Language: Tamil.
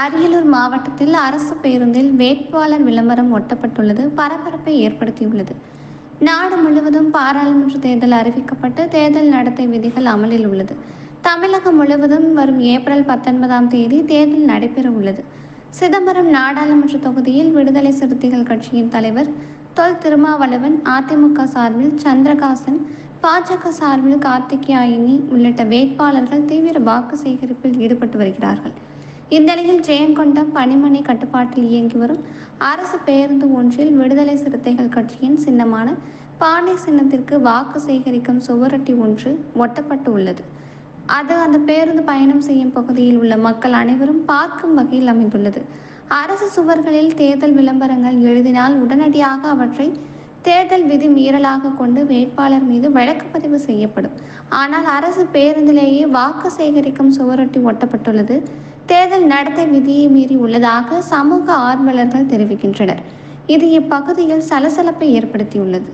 அரியலூர் மாவட்டத்தில் அரசு பேருந்தில் வேட்பாளர் விளம்பரம் ஒட்டப்பட்டுள்ளது பரபரப்பை ஏற்படுத்தியுள்ளது. நாடு முழுவதும் பாராளுமன்ற தேர்தல் அறிவிக்கப்பட்டு தேர்தல் நடத்தை விதிகள் அமலில் உள்ளது. தமிழகம் முழுவதும் வரும் ஏப்ரல் 19ஆம் தேதி தேர்தல் நடைபெற உள்ளது. சிதம்பரம் நாடாளுமன்ற தொகுதியில் விடுதலை சிறுத்தைகள் கட்சியின் தலைவர் தொல் திருமாவளவன், அதிமுக சார்பில் சந்திரகாசன், பாஜக சார்பில் கார்த்திகேயனி உள்ளிட்ட வேட்பாளர்கள் தீவிர வாக்கு சேகரிப்பில் ஈடுபட்டு வருகிறார்கள். இந்நிலையில் ஜெயங்கொண்டம் பணிமனை கட்டுப்பாட்டில் இயங்கி வரும் அரசு பேருந்து ஒன்றில் விடுதலை சிறுத்தைகள் கட்சியின் சின்னமான பானை சின்னத்திற்கு வாக்கு சேகரிக்கும் சுவரொட்டி ஒன்று ஒட்டப்பட்டு உள்ளது. அது அந்த பேருந்து பயணம் செய்யும் பகுதியில் உள்ள மக்கள் அனைவரும் பார்க்கும் வகையில் அமைந்துள்ளது. அரசு சுவர்களில் தேர்தல் விளம்பரங்கள் எழுதினால் உடனடியாக அவற்றை தேர்தல் விதி மீறலாக கொண்டு வேட்பாளர் மீது வழக்கு பதிவு செய்யப்படும். ஆனால் அரசு பேருந்திலேயே வாக்கு சேகரிக்கும் சுவரொட்டி ஒட்டப்பட்டுள்ளது தேர்தல் நடத்தை விதியை மீறி உள்ளதாக சமூக ஆர்வலர்கள் தெரிவிக்கின்றனர். இது இப்பகுதியில் சலசலப்பை ஏற்படுத்தியுள்ளது.